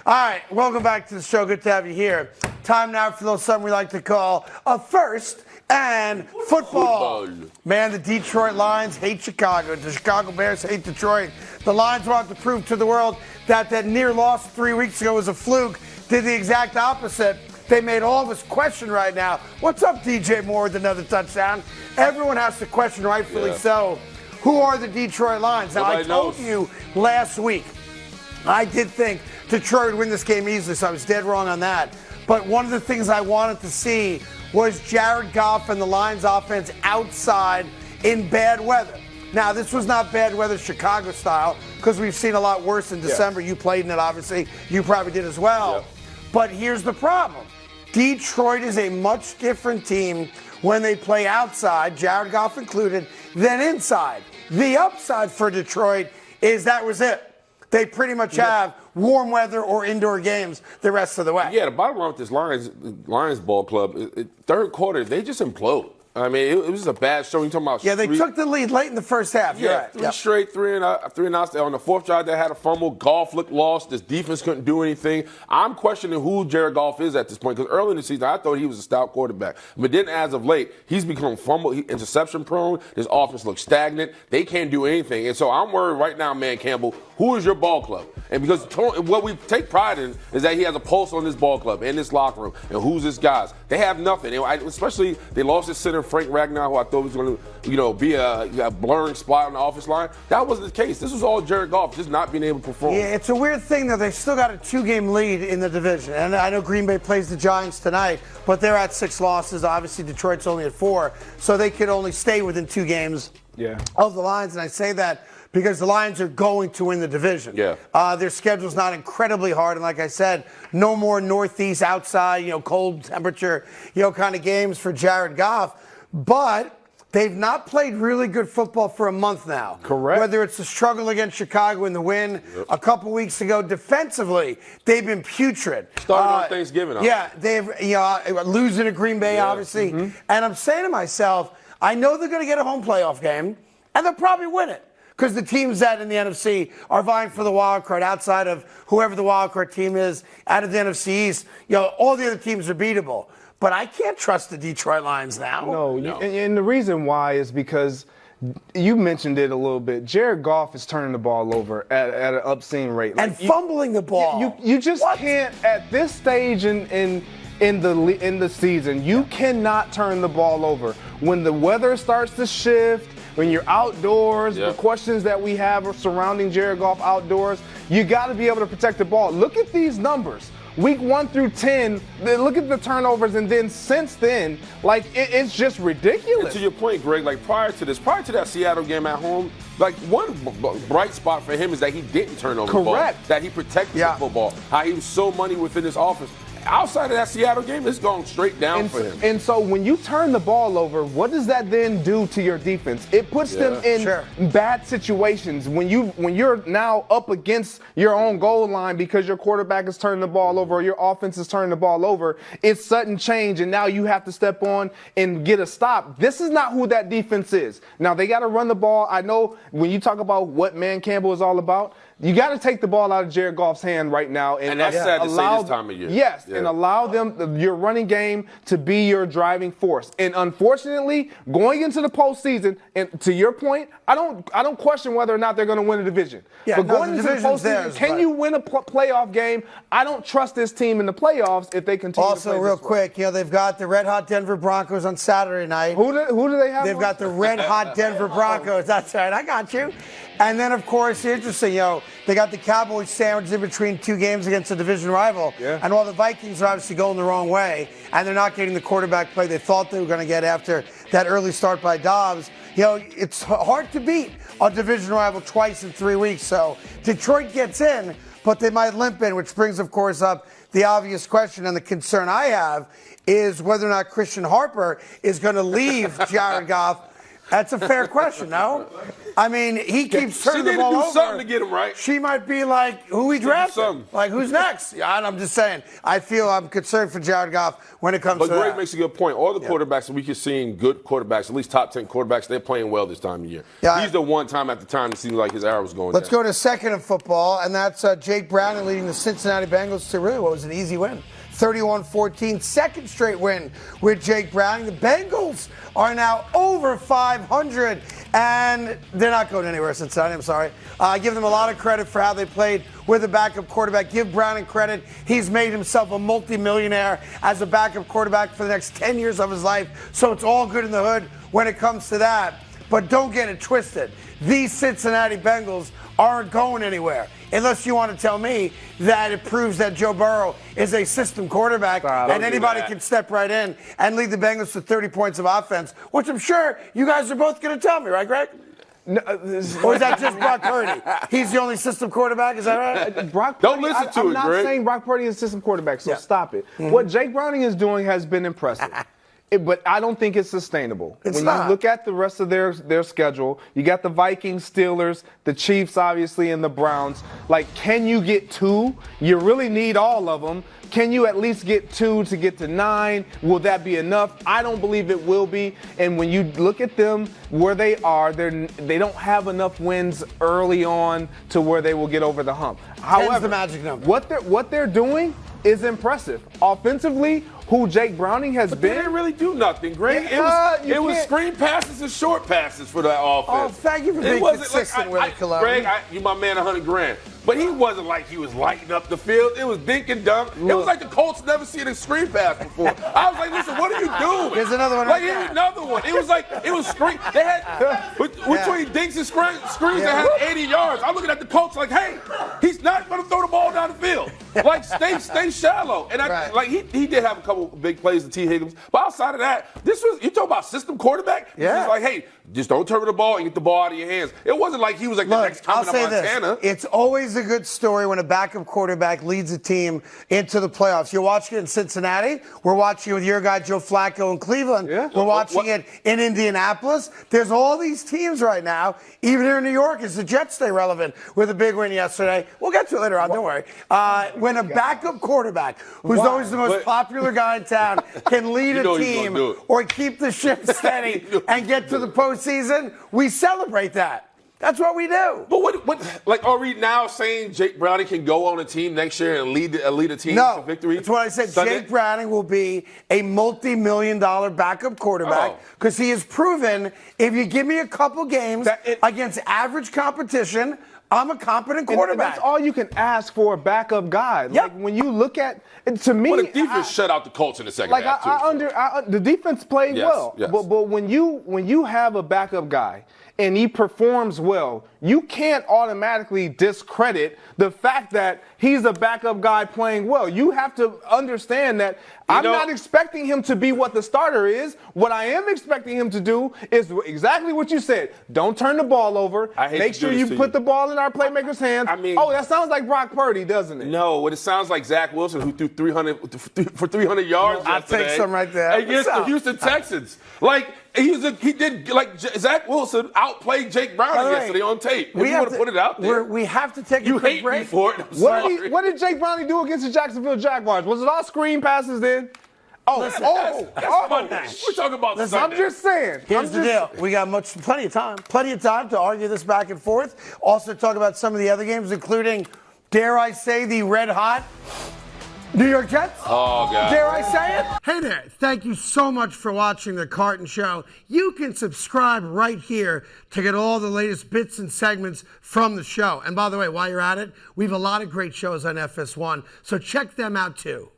All right, welcome back to the show. Good to have you here. Time now for a little something we like to call a first and football. Man, the Detroit Lions hate Chicago. The Chicago Bears hate Detroit. The Lions want to prove to the world that near loss 3 weeks ago was a fluke. Did the exact opposite. They made all of us question right now. What's up, DJ Moore, with another touchdown? Everyone has to question, rightfully so. Who are the Detroit Lions? Now, I told you last week, I did think Detroit would win this game easily, so I was dead wrong on that. But one of the things I wanted to see was Jared Goff and the Lions offense outside in bad weather. Now, this was not bad weather Chicago style, because we've seen a lot worse in December. You played in it, obviously. You probably did as well. But here's the problem. Detroit is a much different team when they play outside, Jared Goff included, than inside. The upside for Detroit is that was it. They pretty much have warm weather or indoor games the rest of the way. Yeah, the bottom line with this Lions ball club, third quarter, they just implode. I mean, it was a bad show. You're talking about they took the lead late in the first half. Three straight, three and outs. On the fourth drive, they had a fumble. Goff looked lost. This defense couldn't do anything. I'm questioning who Jared Goff is at this point, because early in the season, I thought he was a stout quarterback. But then as of late, he's become interception prone. His offense looks stagnant. They can't do anything. And so I'm worried right now, man, Campbell, who is your ball club? And because what we take pride in is that he has a pulse on this ball club, in this locker room. And who's this guys? They have nothing. Especially, they lost his center, Frank Ragnar, who I thought was going to, be a blurring spot on the offense line. That wasn't the case. This was all Jared Goff just not being able to perform. Yeah, it's a weird thing, though. They've still got a 2-game lead in the division. And I know Green Bay plays the Giants tonight, but they're at 6 losses. Obviously, Detroit's only at 4. So they could only stay within 2 games of the Lions. And I say that because the Lions are going to win the division. Their schedule's not incredibly hard. And like I said, no more northeast, outside, cold temperature, kind of games for Jared Goff. But they've not played really good football for a month now. Correct. Whether it's the struggle against Chicago in the win a couple weeks ago, defensively, they've been putrid. Started on Thanksgiving. Yeah, they've losing to Green Bay, obviously. And I'm saying to myself, I know they're going to get a home playoff game, and they'll probably win it. Because the teams that in the NFC are vying for the wild card outside of whoever the wild card team is out of the NFC East, all the other teams are beatable. But I can't trust the Detroit Lions now. No. And the reason why is because you mentioned it a little bit. Jared Goff is turning the ball over at an obscene rate. And fumbling the ball. You just can't, at this stage in the season, you cannot turn the ball over. When the weather starts to shift, when you're outdoors, the questions that we have surrounding Jared Goff outdoors, you got to be able to protect the ball. Look at these numbers. Week 1 through 10, look at the turnovers, and then since then, it's just ridiculous. And to your point, Greg, prior to that Seattle game at home, one bright spot for him is that he didn't turn over the ball. That he protected the football. How he was so money within his offense. Outside of that Seattle game, it's going straight down for him. And so when you turn the ball over, what does that then do to your defense? It puts them in bad situations. When you're now up against your own goal line because your quarterback is turning the ball over or your offense is turning the ball over, it's sudden change, and now you have to step on and get a stop. This is not who that defense is. Now, they got to run the ball. I know when you talk about what Dan Campbell is all about, you got to take the ball out of Jared Goff's hand right now. And that's sad to say this time of year. Yes, and allow your running game to be your driving force. And unfortunately, going into the postseason, and to your point, I don't question whether or not they're going to win a division. But going into the postseason, can you win a playoff game? I don't trust this team in the playoffs if they continue to play Also, real quick, they've got the red-hot Denver Broncos on Saturday night. Who do they have? They've got the red-hot Denver Broncos. That's right. I got you. And then, of course, interesting, they got the Cowboys sandwiched in between 2 games against a division rival. And while the Vikings are obviously going the wrong way, and they're not getting the quarterback play they thought they were going to get after that early start by Dobbs, it's hard to beat a division rival twice in 3 weeks. So Detroit gets in, but they might limp in, which brings, of course, up the obvious question and the concern I have is whether or not Christian Harper is going to leave Jared Goff That's a fair question, no? I mean, he keeps turning the ball over. She need to do something to get him right. She might be like, who we drafted? Like, who's next? I'm just saying. I'm concerned for Jared Goff when it comes to that. But Greg makes a good point. All the quarterbacks, we keep seeing good quarterbacks, at least top 10 quarterbacks, they're playing well this time of year. Yeah, he's the one time at the time it seems like his arrow was going Let's down. go to second in football, and that's Jake Browning leading the Cincinnati Bengals to really what was an easy win. 31-14, second straight win with Jake Browning. The Bengals are now over 500, and they're not going anywhere, Cincinnati. I'm sorry. I give them a lot of credit for how they played with a backup quarterback. Give Browning credit. He's made himself a multimillionaire as a backup quarterback for the next 10 years of his life, so it's all good in the hood when it comes to that. But don't get it twisted. These Cincinnati Bengals aren't going anywhere unless you want to tell me that it proves that Joe Burrow is a system quarterback and anybody can step right in and lead the Bengals to 30 points of offense, which I'm sure you guys are both going to tell me, right, Greg? No, or is that just Brock Purdy? He's the only system quarterback, is that right? Brock Don't Purdy, listen to I'm it, not Greg. saying Brock Purdy is a system quarterback, so stop it. What Jake Browning is doing has been impressive. But I don't think it's sustainable. When you look at the rest of their schedule, you got the Vikings, Steelers, the Chiefs, obviously, and the Browns. Like, can you get 2? You really need all of them. Can you at least get 2 to get to 9? Will that be enough? I don't believe it will be. And when you look at them where they are, they don't have enough wins early on to where they will get over the hump. However, the magic number. What they're doing is impressive. Offensively, who Jake Browning has been. They didn't really do nothing, Greg. It was screen passes and short passes for that offense. Oh, thank you for being consistent, Willie Colon. Greg, you my man, $100,000. But he wasn't like he was lighting up the field. It was dink and dunk. It was like the Colts never seen a screen pass before. I was like, listen, what are you doing? Here's another one. Like, here's another one. It was like, it was screen. They had, between dinks and screens, they had 80 yards. I'm looking at the Colts like, hey, he's not going to throw the ball down the field. Like, stay shallow. And he did have a couple big plays to T. Higgins. But outside of that, you talk about system quarterback? Yeah. It's like, hey, just don't turn the ball and get the ball out of your hands. It wasn't like he was like the next coming to Montana. It's always a good story when a backup quarterback leads a team into the playoffs. You're watching it in Cincinnati. We're watching it with your guy Joe Flacco in Cleveland. Yeah. We're watching it in Indianapolis. There's all these teams right now, even here in New York, as the Jets stay relevant with a big win yesterday. We'll get to it later on, don't worry. When a backup quarterback, who's always the most popular guy in town, can lead a team or keep the ship steady and get to the postseason, we celebrate that. That's what we do. But are we now saying Jake Browning can go on a team next year and lead a team to victory? That's what I said. Sunday? Jake Browning will be a multi-million-dollar backup quarterback because he has proven if you give me a couple games against average competition, I'm a competent quarterback. And that's all you can ask for a backup guy. Yep. Like when you look at, to me, the defense shut out the Colts in the second half too. The defense played well, but when you have a backup guy and he performs well, you can't automatically discredit the fact that he's a backup guy playing well. You have to understand that I'm not expecting him to be what the starter is. What I am expecting him to do is exactly what you said. Don't turn the ball over. Make sure you put the ball in our playmakers' hands. That sounds like Brock Purdy, doesn't it? No, it sounds like Zach Wilson, who threw 300 yards I'll take some right there. Against the Houston Texans. Like, Zach Wilson outplayed Jake Browning yesterday on tape. We want to put it out there. We have to take a quick break. Me for it. What did Jake Browning do against the Jacksonville Jaguars? Was it all screen passes then? We're talking about Sunday. I'm just saying. Here's the deal. We got plenty of time to argue this back and forth. Also talk about some of the other games, including, dare I say, the red-hot New York Jets? Oh, God. Dare I say it? Hey there. Thank you so much for watching The Carton Show. You can subscribe right here to get all the latest bits and segments from the show. And by the way, while you're at it, we have a lot of great shows on FS1, so check them out too.